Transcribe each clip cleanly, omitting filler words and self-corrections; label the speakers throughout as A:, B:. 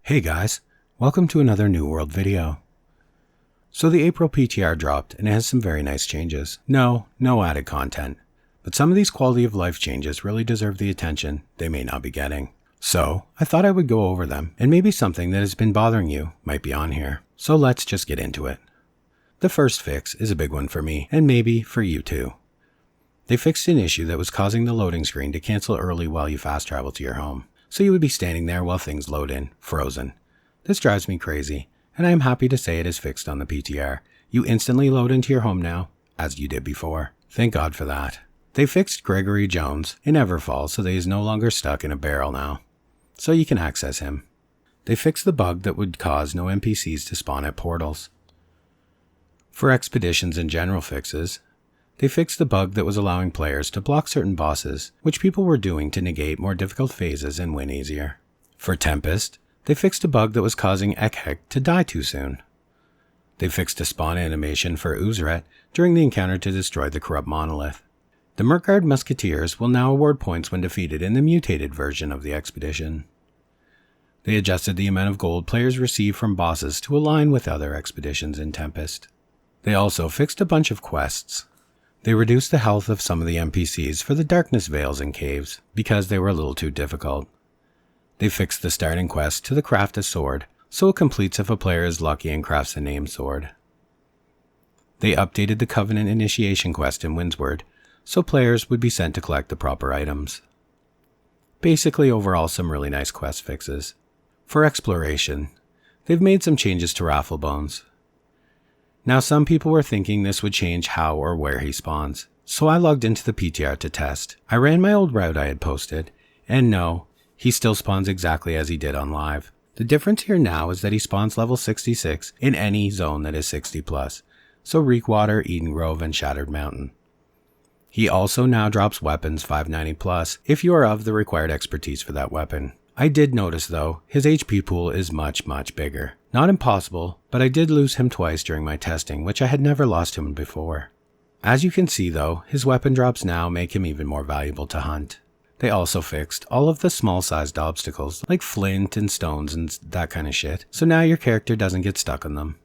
A: Hey guys, welcome to another New World video. So the April PTR dropped and it has some very nice changes. No added content, but some of these quality of life changes really deserve the attention they may not be getting. So I thought I would go over them and maybe something that has been bothering you might be on here. So let's just get into it. The first fix is a big one for me and maybe for you too. They fixed an issue that was causing the loading screen to cancel early while you fast travel to your home. So you would be standing there while things load in, frozen. This drives me crazy, and I am happy to say it is fixed on the PTR. You instantly load into your home now, as you did before. Thank God for that. They fixed Gregory Jones in Everfall so that he is no longer stuck in a barrel now, so you can access him. They fixed the bug that would cause no NPCs to spawn at portals. For expeditions and general fixes, they fixed the bug that was allowing players to block certain bosses, which people were doing to negate more difficult phases and win easier. For Tempest, they fixed a bug that was causing Ekhek to die too soon. They fixed a spawn animation for Uzret during the encounter to destroy the corrupt monolith. The Merkguard Musketeers will now award points when defeated in the mutated version of the expedition. They adjusted the amount of gold players receive from bosses to align with other expeditions in Tempest. They also fixed a bunch of quests. They reduced the health of some of the NPCs for the darkness veils and caves because they were a little too difficult. They fixed the starting quest to the craft a sword, so it completes if a player is lucky and crafts a named sword. They updated the Covenant initiation quest in Windsward, so players would be sent to collect the proper items. Basically overall some really nice quest fixes. For exploration, they've made some changes to Rafflebones. Now some people were thinking this would change how or where he spawns, so I logged into the PTR to test. I ran my old route I had posted, and no, he still spawns exactly as he did on live. The difference here now is that he spawns level 66 in any zone that is 60+, so Reekwater, Eden Grove, and Shattered Mountain. He also now drops weapons 590+ if you are of the required expertise for that weapon. I did notice though, his HP pool is much bigger. Not impossible, but I did lose him twice during my testing, which I had never lost him before. As you can see though, his weapon drops now make him even more valuable to hunt. They also fixed all of the small sized obstacles like flint and stones and that kind of shit, so now your character doesn't get stuck on them.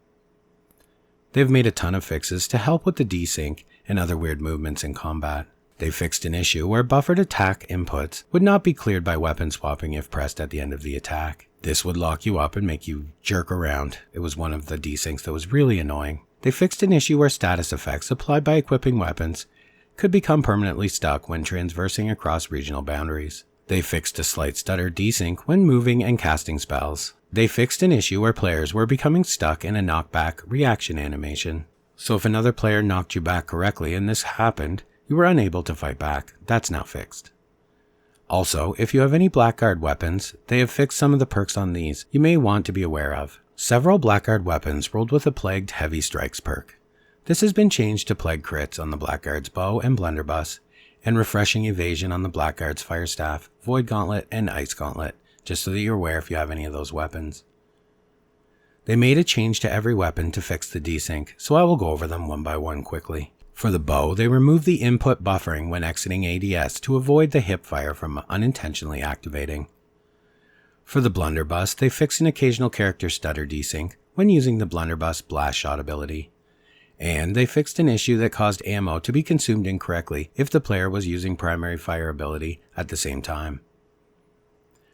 A: They've made a ton of fixes to help with the desync and other weird movements in combat. They fixed an issue where buffered attack inputs would not be cleared by weapon swapping if pressed at the end of the attack. This would lock you up and make you jerk around. It was one of the desyncs that was really annoying. They fixed an issue where status effects applied by equipping weapons could become permanently stuck when transversing across regional boundaries. They fixed a slight stutter desync when moving and casting spells. They fixed an issue where players were becoming stuck in a knockback reaction animation. So if another player knocked you back correctly and this happened, you were unable to fight back. That's now fixed. Also, if you have any Blackguard weapons, they have fixed some of the perks on these you may want to be aware of. Several Blackguard weapons rolled with a Plagued Heavy Strikes perk. This has been changed to Plague Crits on the Blackguard's Bow and Blunderbuss, and Refreshing Evasion on the Blackguard's Firestaff, Void Gauntlet, and Ice Gauntlet, just so that you're aware if you have any of those weapons. They made a change to every weapon to fix the desync, so I will go over them one by one quickly. For the bow, they removed the input buffering when exiting ADS to avoid the hip fire from unintentionally activating. For the blunderbuss, they fixed an occasional character stutter desync when using the blunderbuss blast shot ability. And they fixed an issue that caused ammo to be consumed incorrectly if the player was using primary fire ability at the same time.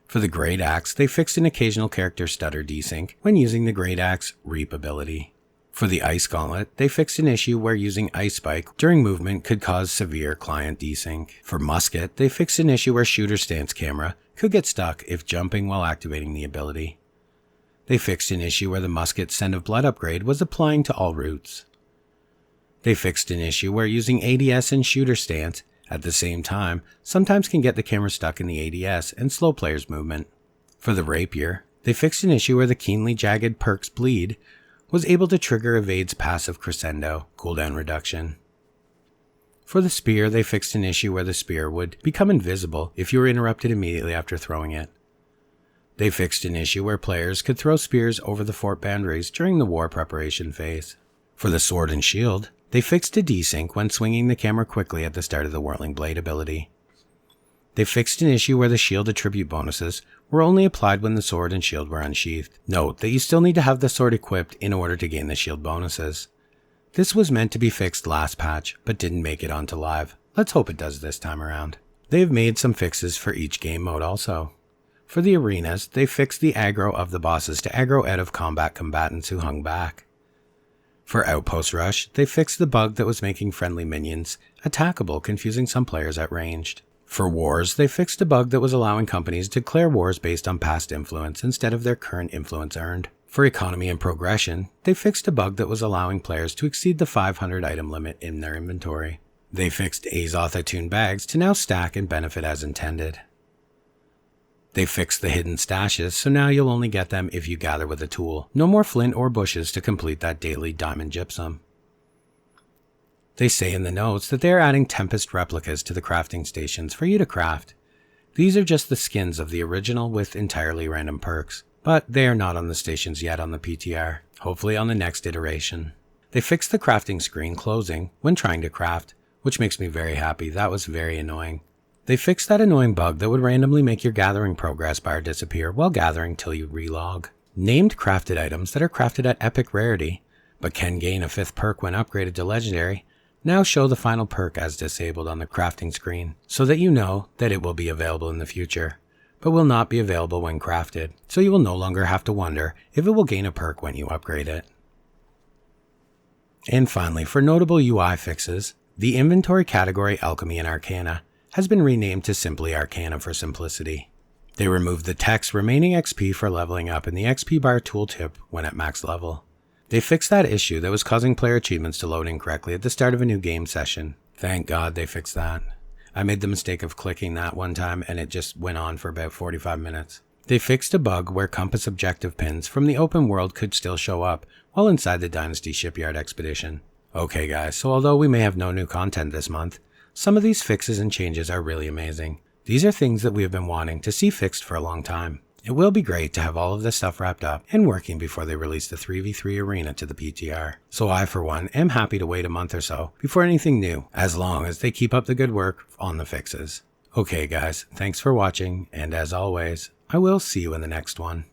A: For the Great Axe, they fixed an occasional character stutter desync when using the Great Axe Reap ability. For the Ice Gauntlet, they fixed an issue where using Ice Spike during movement could cause severe client desync. For Musket, they fixed an issue where Shooter Stance Camera could get stuck if jumping while activating the ability. They fixed an issue where the Musket's Scent of Blood upgrade was applying to all routes. They fixed an issue where using ADS and Shooter Stance at the same time sometimes can get the camera stuck in the ADS and slow players' movement. For the Rapier, they fixed an issue where the Keenly Jagged perk's Bleed was able to trigger Evade's passive Crescendo cooldown reduction. For the Spear, they fixed an issue where the spear would become invisible if you were interrupted immediately after throwing it. They fixed an issue where players could throw spears over the fort boundaries during the war preparation phase. For the Sword and Shield, they fixed a desync when swinging the camera quickly at the start of the Whirling Blade ability. They fixed an issue where the shield attribute bonuses were only applied when the sword and shield were unsheathed. Note that you still need to have the sword equipped in order to gain the shield bonuses. This was meant to be fixed last patch, but didn't make it onto live. Let's hope it does this time around. They have made some fixes for each game mode also. For the arenas, they fixed the aggro of the bosses to aggro out of combat combatants who hung back. For Outpost Rush, they fixed the bug that was making friendly minions attackable, confusing some players at ranged. For Wars, they fixed a bug that was allowing companies to declare wars based on past influence instead of their current influence earned. For Economy and Progression, they fixed a bug that was allowing players to exceed the 500 item limit in their inventory. They fixed Azoth attuned bags to now stack and benefit as intended. They fixed the hidden stashes, so now you'll only get them if you gather with a tool. No more flint or bushes to complete that daily diamond gypsum. They say in the notes that they are adding Tempest replicas to the crafting stations for you to craft. These are just the skins of the original with entirely random perks, but they are not on the stations yet on the PTR, hopefully on the next iteration. They fixed the crafting screen closing when trying to craft, which makes me very happy. That was very annoying. They fixed that annoying bug that would randomly make your gathering progress bar disappear while gathering till you relog. Named crafted items that are crafted at epic rarity, but can gain a 5th perk when upgraded to legendary, now show the final perk as disabled on the crafting screen, so that you know that it will be available in the future, but will not be available when crafted, so you will no longer have to wonder if it will gain a perk when you upgrade it. And finally, for notable UI fixes, the inventory category Alchemy and Arcana has been renamed to simply Arcana for simplicity. They removed the text remaining XP for leveling up in the XP bar tooltip when at max level. They fixed that issue that was causing player achievements to load incorrectly at the start of a new game session. Thank God they fixed that. I made the mistake of clicking that one time and it just went on for about 45 minutes. They fixed a bug where compass objective pins from the open world could still show up while inside the Dynasty Shipyard expedition. Okay guys, so although we may have no new content this month, some of these fixes and changes are really amazing. These are things that we have been wanting to see fixed for a long time. It will be great to have all of this stuff wrapped up and working before they release the 3v3 arena to the PTR. So I, for one, am happy to wait a month or so before anything new, as long as they keep up the good work on the fixes. Okay guys, thanks for watching, and as always, I will see you in the next one.